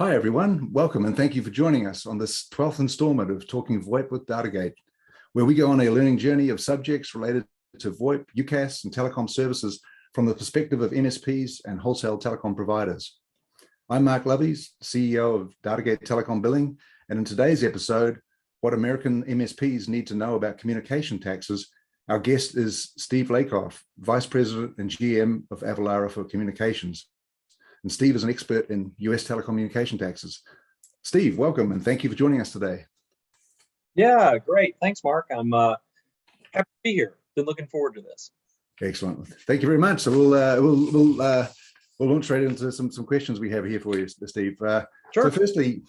Hi, everyone. Welcome and thank you for joining us on this 12th installment of Talking VoIP with Datagate, where we go on a learning journey of subjects related to VoIP, UCaaS, and telecom services from the perspective of MSPs and wholesale telecom providers. I'm Mark Loveys, CEO of Datagate Telecom Billing, and in today's episode, What American MSPs Need to Know About Communication Taxes, our guest is Steve Lacoff, Vice President and GM of Avalara for Communications. And Steve is an expert in US telecommunication taxes. Steve, welcome, and thank you for joining us today. Yeah, great. Thanks, Mark. I'm happy to be here. Been looking forward to this. Excellent. Thank you very much. So we'll launch right into some questions we have here for you, Steve. Sure. So firstly,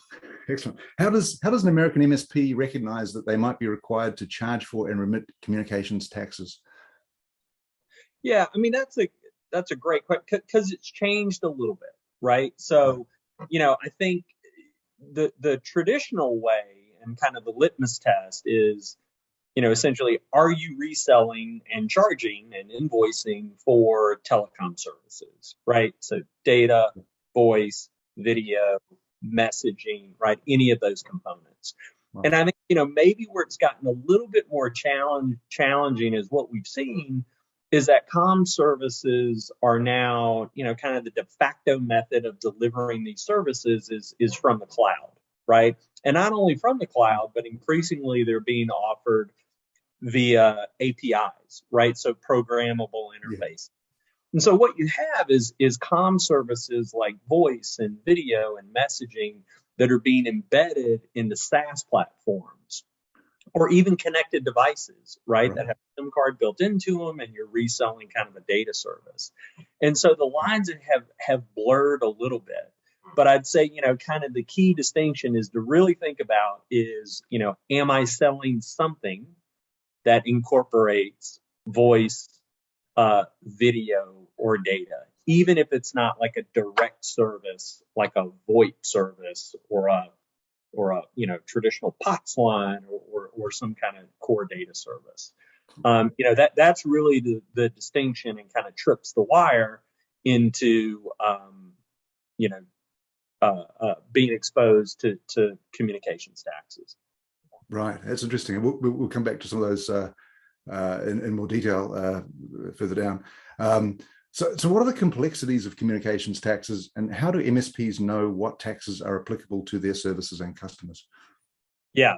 excellent. How does an American MSP recognize that they might be required to charge for and remit communications taxes? Yeah, I mean that's a great question because it's changed a little bit, right? So, I think the traditional way and kind of the litmus test is, essentially, are you reselling and charging and invoicing for telecom services, right? So data, voice, video, messaging, right? Any of those components. Wow. And I think, maybe where it's gotten a little bit more challenging is what we've seen is that comm services are now, kind of the de facto method of delivering these services is from the cloud, right? And not only from the cloud, but increasingly they're being offered via APIs, right? So programmable interface. Yeah. And so what you have is comm services like voice and video and messaging that are being embedded into SaaS platforms or even connected devices, right? That have a SIM card built into them and you're reselling kind of a data service. And so the lines have blurred a little bit. But I'd say, kind of the key distinction is to really think about is, am I selling something that incorporates voice, video, or data, even if it's not like a direct service, like a VoIP service or a traditional POTS line or some kind of core data service. That's really the distinction and kind of trips the wire into, being exposed to communications taxes. Right, that's interesting. We'll come back to some of those in more detail further down. So what are the complexities of communications taxes, and how do MSPs know what taxes are applicable to their services and customers? Yeah,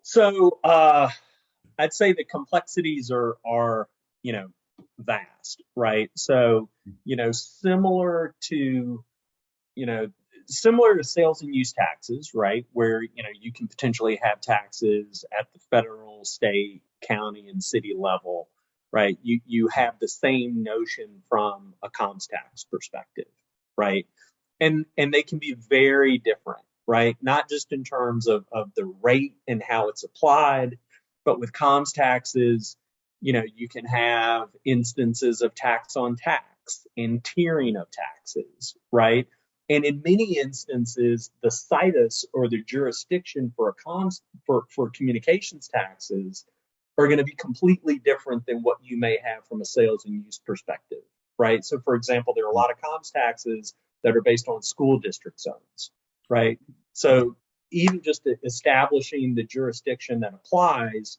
so I'd say the complexities are vast, right? So similar to sales and use taxes, right? Where, you can potentially have taxes at the federal, state, county, and city level, right? You have the same notion from a comms tax perspective, right? And they can be very different, right? Not just in terms of the rate and how it's applied, but with comms taxes, you can have instances of tax on tax and tiering of taxes, right? And in many instances, the situs or the jurisdiction for communications taxes are going to be completely different than what you may have from a sales and use perspective, right? So, for example, there are a lot of comms taxes that are based on school district zones, right? So even just establishing the jurisdiction that applies,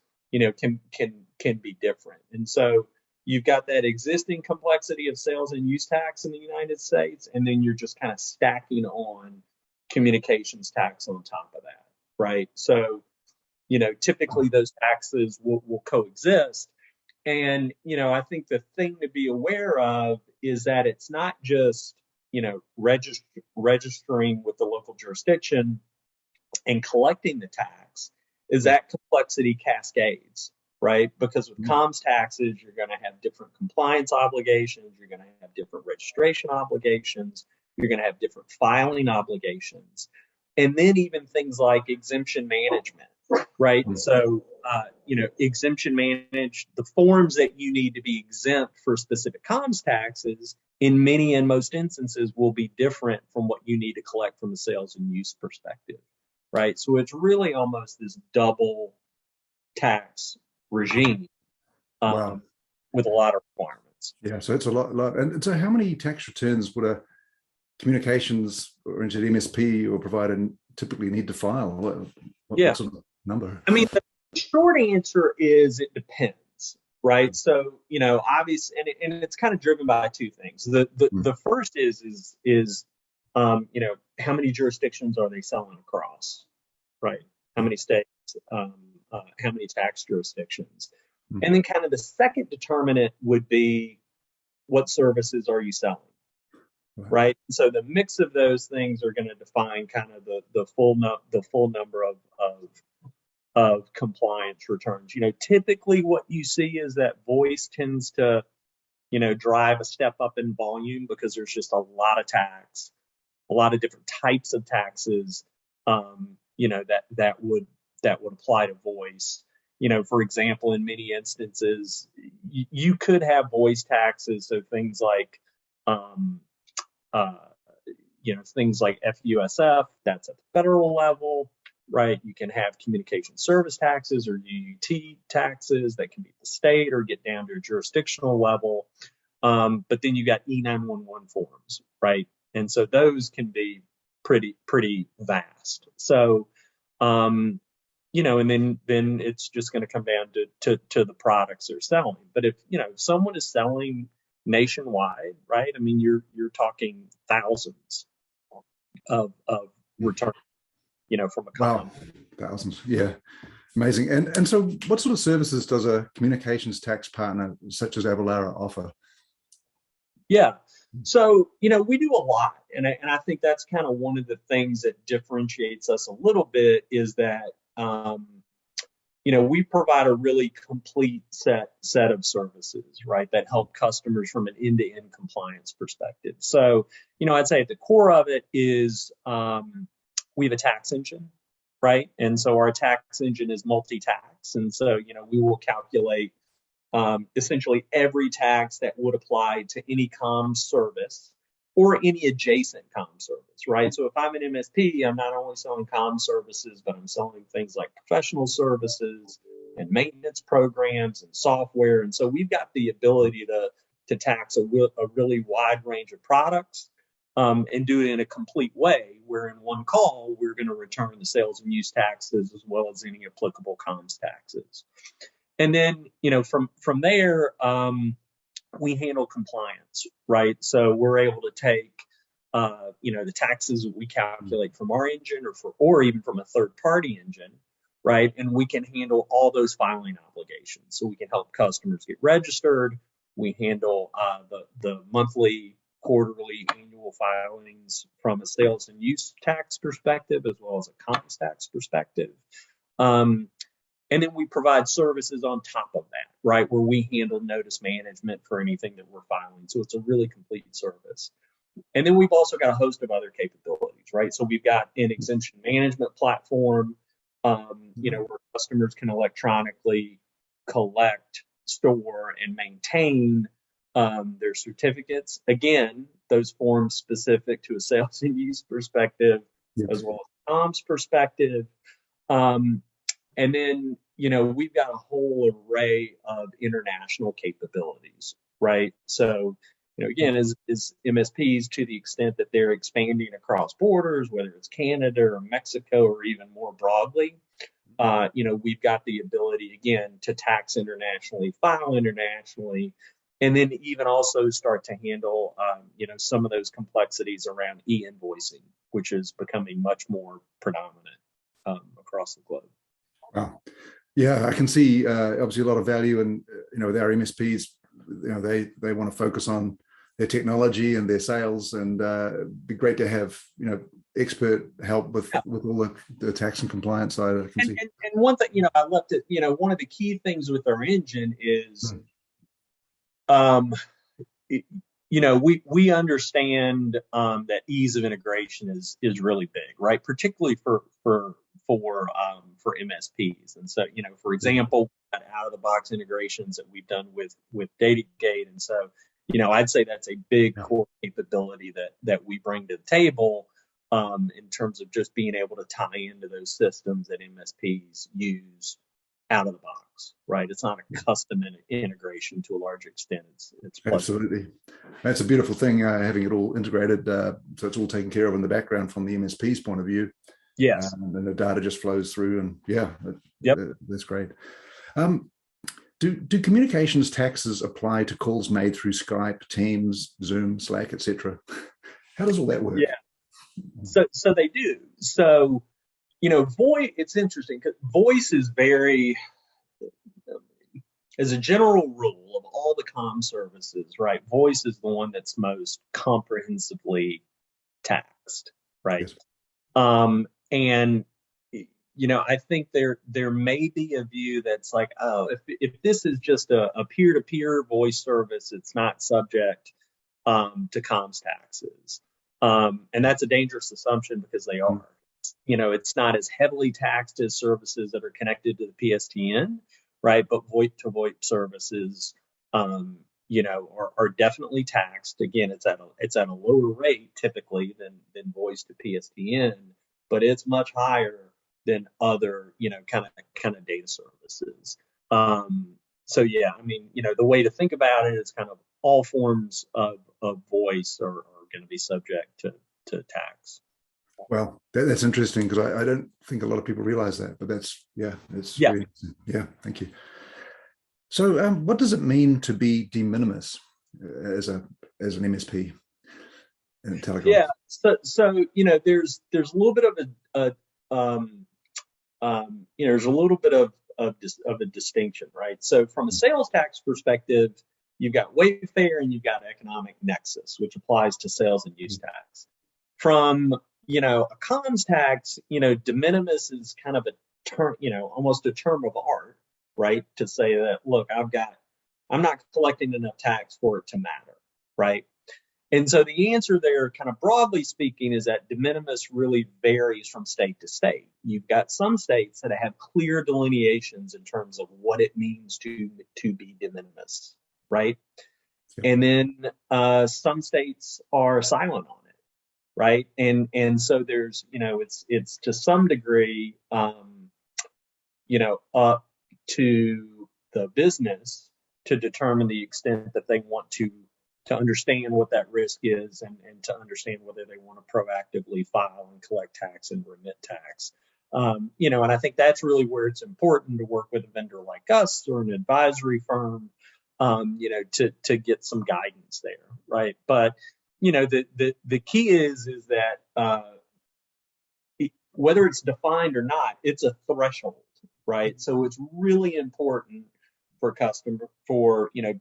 can be different. And so you've got that existing complexity of sales and use tax in the United States, and then you're just kind of stacking on communications tax on top of that, right? So, typically those taxes will coexist. And, I think the thing to be aware of is that it's not just, registering with the local jurisdiction and collecting the tax, is that complexity cascades, right? Because with comms taxes, you're going to have different compliance obligations, you're going to have different registration obligations, you're going to have different filing obligations, and then even things like exemption management, right? So, exemption manage the forms that you need to be exempt for specific comms taxes in many and most instances will be different from what you need to collect from a sales and use perspective, right? So it's really almost this double tax regime with a lot of requirements. Yeah, so it's a lot. And so how many tax returns would communications oriented MSP or provider typically need to file? What sort of number? I mean, the short answer is it depends, right? So, obviously, and it's kind of driven by two things. The first is how many jurisdictions are they selling across, right? How many states? How many tax jurisdictions? And then kind of the second determinant would be what services are you selling, right? So the mix of those things are going to define kind of the full number of compliance returns. Typically what you see is that voice tends to, drive a step up in volume because there's just a lot of tax, a lot of different types of taxes, that would apply to voice. For example, in many instances, you could have voice taxes, so things like, things like FUSF, that's at the federal level, right? You can have communication service taxes or UUT taxes that can be at the state or get down to a jurisdictional level. But then you got E911 forms, right? And so those can be pretty vast. So, and then it's just going to come down to the products they're selling. But if someone is selling nationwide, right? I mean, you're talking thousands of returns, from a company. Wow, thousands, yeah, amazing. And so, what sort of services does a communications tax partner such as Avalara offer? Yeah. So, we do a lot. And I think that's kind of one of the things that differentiates us a little bit is that, we provide a really complete set of services, right, that help customers from an end-to-end compliance perspective. So, I'd say at the core of it is we have a tax engine, right? And so our tax engine is multi-tax. And so, we will calculate essentially every tax that would apply to any comm service or any adjacent comm service, right? So if I'm an MSP, I'm not only selling comm services, but I'm selling things like professional services and maintenance programs and software. And so we've got the ability to tax a really wide range of products and do it in a complete way, where in one call, we're going to return the sales and use taxes as well as any applicable comms taxes. And then, from there, we handle compliance, right? So we're able to take, the taxes that we calculate from our engine or even from a third party engine, right? And we can handle all those filing obligations. So we can help customers get registered. We handle the monthly, quarterly, annual filings from a sales and use tax perspective, as well as a comms tax perspective. And then we provide services on top of that, right, where we handle notice management for anything that we're filing. So it's a really complete service. And then we've also got a host of other capabilities, right? So we've got an exemption management platform, where customers can electronically collect, store, and maintain their certificates. Again, those forms specific to a sales and use perspective, as well as a comms perspective. And then, we've got a whole array of international capabilities, right? So, again, as MSPs, to the extent that they're expanding across borders, whether it's Canada or Mexico or even more broadly, we've got the ability, again, to tax internationally, file internationally, and then even also start to handle, some of those complexities around e-invoicing, which is becoming much more predominant across the globe. Wow. Yeah, I can see obviously a lot of value in, with our MSPs, they want to focus on their technology and their sales, and it'd be great to have, expert help with all the tax and compliance side. I can see. And one thing, I love to, one of the key things with our engine is, we understand that ease of integration is really big, right? Particularly for MSPs. And so, for example, out of the box integrations that we've done with Datagate. And so, I'd say that's a big core capability that we bring to the table in terms of just being able to tie into those systems that MSPs use out of the box, right? It's not a custom integration to a large extent. It's absolutely. That's a beautiful thing, having it all integrated, so it's all taken care of in the background from the MSP's point of view. Yes. And the data just flows through, and that's great. Do communications taxes apply to calls made through Skype, Teams, Zoom, Slack, etc.? How does all that work? Yeah. So they do. So, voice, it's interesting because voice is very, as a general rule of all the comm services, right? Voice is the one that's most comprehensively taxed, right? Yes. And I think there may be a view that's like, oh, if this is just a peer-to-peer voice service, it's not subject to comms taxes. And that's a dangerous assumption because they are. It's not as heavily taxed as services that are connected to the PSTN, right? But VoIP to VoIP services, are definitely taxed. Again, it's at a lower rate typically than voice to PSTN, but it's much higher than other, kind of data services. So yeah, I mean, the way to think about it is kind of all forms of voice are going to be subject to tax. Well, that's interesting because I don't think a lot of people realize that, but it's really, thank you. So what does it mean to be de minimis as an MSP in telecom? Yeah, so there's a little bit of there's a little bit of a distinction, right? So from a sales tax perspective, you've got Wayfair and you've got economic nexus, which applies to sales and use tax. From a comms tax, de minimis is kind of a term, almost a term of art, right? To say that, look, I'm not collecting enough tax for it to matter, right? And so the answer there, kind of broadly speaking, is that de minimis really varies from state to state. You've got some states that have clear delineations in terms of what it means to be de minimis, right? Yeah. And then some states are silent on it, right? And so there's, it's to some degree, up to the business to determine the extent that they want to understand what that risk is and to understand whether they want to proactively file and collect tax and remit tax. And I think that's really where it's important to work with a vendor like us or an advisory firm, to get some guidance there, right? But, the key is that whether it's defined or not, it's a threshold, right? So it's really important for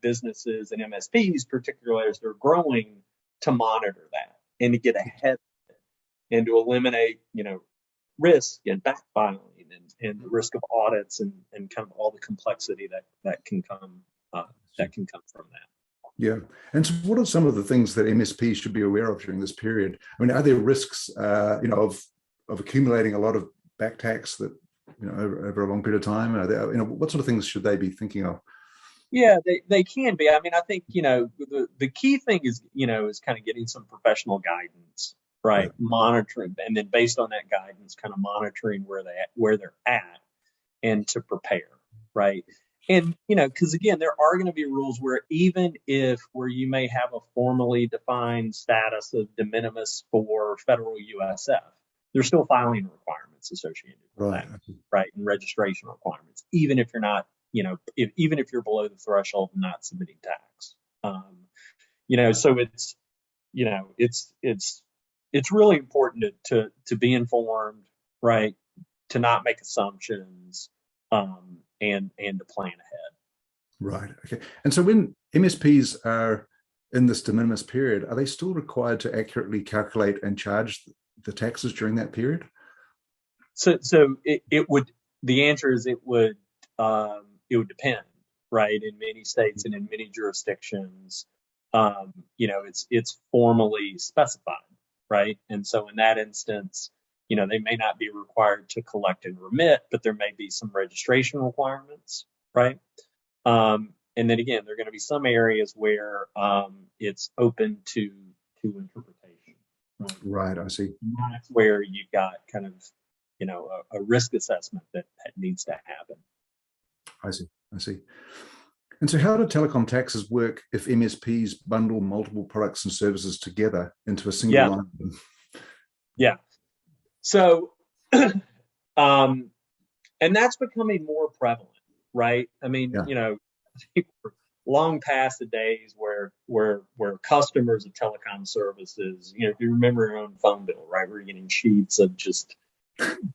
businesses and MSPs, particularly as they're growing, to monitor that and to get ahead of it and to eliminate, risk and backfiling and the risk of audits and kind of all the complexity that can come from that. Yeah. And so what are some of the things that MSPs should be aware of during this period? I mean, are there risks, of accumulating a lot of back tax that, over a long period of time? Are there, what sort of things should they be thinking of? Yeah, they can be. I mean, I think, the key thing is, is kind of getting some professional guidance, right? Yeah. Monitoring, and then based on that guidance, kind of monitoring where they're at and to prepare, right? And, because again, there are going to be rules where even where you may have a formally defined status of de minimis for federal USF, there's still filing requirements associated with that, right? And registration requirements, even if you're not, even if you're below the threshold and not submitting tax. So it's really important to be informed, right? To not make assumptions, and to plan ahead. Right. Okay. And so when MSPs are in this de minimis period, are they still required to accurately calculate and charge the taxes during that period? So it would. The answer is it would depend, right? In many states and in many jurisdictions, it's formally specified, right? And so in that instance, they may not be required to collect and remit, but there may be some registration requirements, right? And then again, there are going to be some areas where it's open to interpretation. Right, I see. And that's where you've got kind of, a risk assessment that needs to happen. I see. I see. And so how do telecom taxes work if MSPs bundle multiple products and services together into a single line? Yeah. So, and that's becoming more prevalent, right? I mean, Yeah. you know, I think we're long past the days where customers of telecom services, you know, if you remember your own phone bill, right, we're getting sheets of just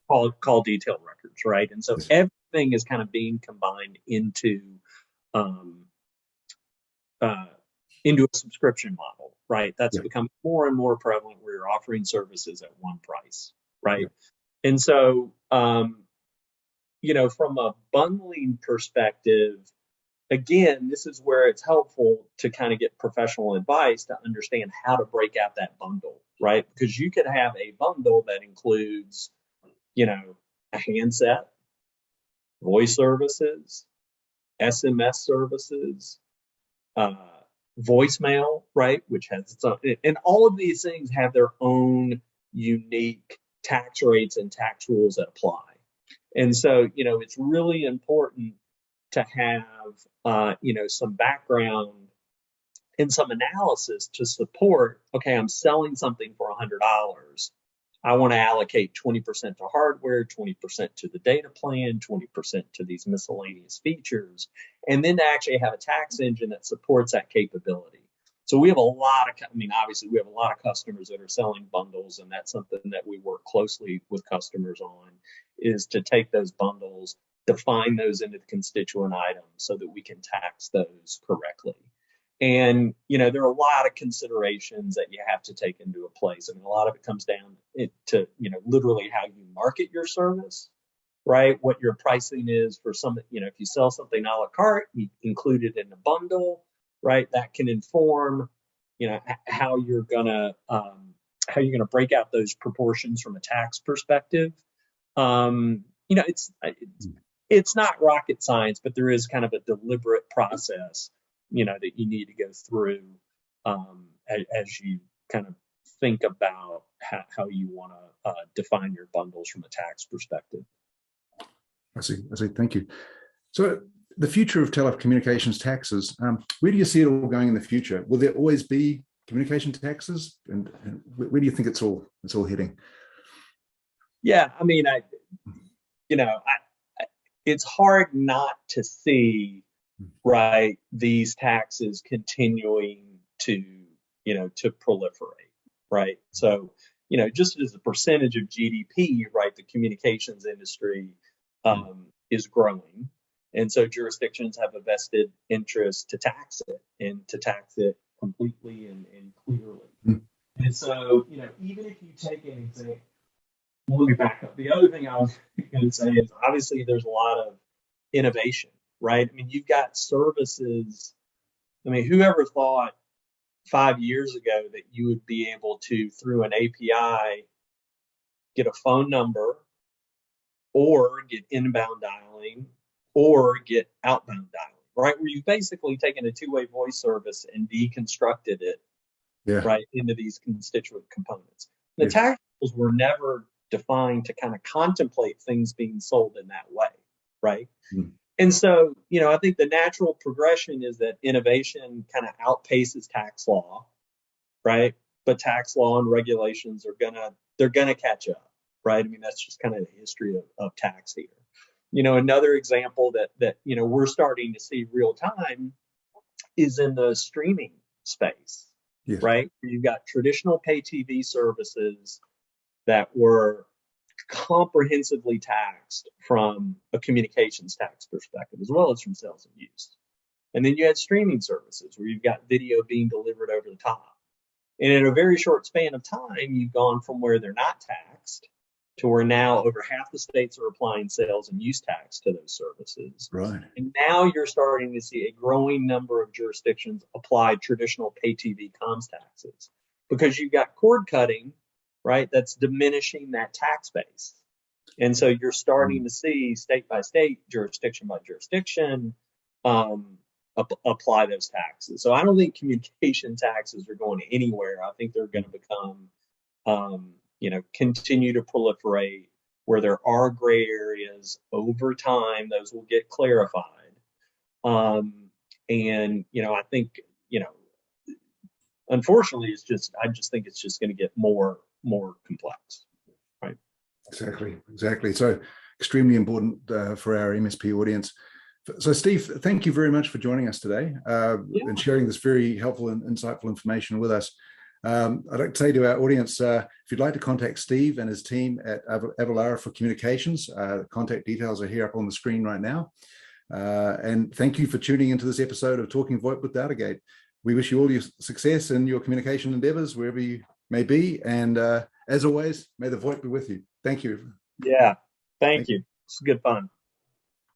call detail records, right? And so Yes. everything is kind of being combined um, into a subscription model, right? That's Yeah. become more and more prevalent where you're offering services at one price, right? Yeah. And so, you know, from a bundling perspective, again, this is where it's helpful to kind of get professional advice to understand how to break out that bundle, right? Because you could have a bundle that includes, you know, a handset, voice services, SMS services, voicemail, right? Which has its own, and all of these things have their own unique tax rates and tax rules that apply. And so, you know, it's really important to have, you know, some background and some analysis to support, okay, I'm selling something for $100. I want to allocate 20% to hardware, 20% to the data plan, 20% to these miscellaneous features, and then to actually have a tax engine that supports that capability. So we have a lot of, I mean, obviously we have a lot of customers that are selling bundles, and that's something that we work closely with customers on, is to take those bundles, define those into the constituent items so that we can tax those correctly. And, you know, there are a lot of considerations that you have to take into a place. I mean, a lot of it comes down to, you know, literally how you market your service, right? What your pricing is for some, you know, if you sell something a la carte, you include it in a bundle, right? That can inform, you know, how you're gonna break out those proportions from a tax perspective. You know, it's not rocket science, but there is kind of a deliberate process, you know, that you need to go through as you kind of think about how you want to define your bundles from a tax perspective. I see. Thank you. So the future of telecommunications taxes, where do you see it all going in the future? Will there always be communication taxes? And where do you think it's all heading? Yeah, I mean, it's hard not to see, right, these taxes continuing to, you know, to proliferate, right? So, you know, just as a percentage of GDP, right, the communications industry is growing. And so jurisdictions have a vested interest to tax it, and to tax it completely and clearly. And so, you know, even if you take an example, well, let me back up. The other thing I was going to say is obviously there's a lot of innovation, right? I mean, you've got services. I mean, whoever thought 5 years ago that you would be able to, through an API, get a phone number or get inbound dialing or get outbound dialing, right? Where you've basically taken a two-way voice service and deconstructed it, right, into these constituent components. The tax rules were never defined to kind of contemplate things being sold in that way, right? And so, you know, I think the natural progression is that innovation kind of outpaces tax law, right? But tax law and regulations they're gonna catch up, right? I mean, that's just kind of the history of tax here. You know, another example that you know we're starting to see real time is in the streaming space, right? You've got traditional pay TV services that were comprehensively taxed from a communications tax perspective, as well as from sales and use. And then you had streaming services where you've got video being delivered over the top. And in a very short span of time, you've gone from where they're not taxed to where now over half the states are applying sales and use tax to those services. Right. And now you're starting to see a growing number of jurisdictions apply traditional pay TV comms taxes because you've got cord cutting, right, that's diminishing that tax base. And so you're starting to see state by state, jurisdiction by jurisdiction, apply those taxes. So I don't think communication taxes are going anywhere. I think they're going to become, you know, continue to proliferate. where there are gray areas. Over time, those will get clarified. And, I think, unfortunately, I just think it's just going to get more complex, right? Exactly. So extremely important for our MSP audience. So Steve, thank you very much for joining us today and sharing this very helpful and insightful information with us. I'd like to say to our audience, if you'd like to contact Steve and his team at Avalara for communications, contact details are here up on the screen right now. And thank you for tuning into this episode of Talking VoIP with Datagate. We wish you all your success in your communication endeavors, wherever you may be. And as always, may the VoIP be with you. Thank you. Yeah, thank you. It's good fun.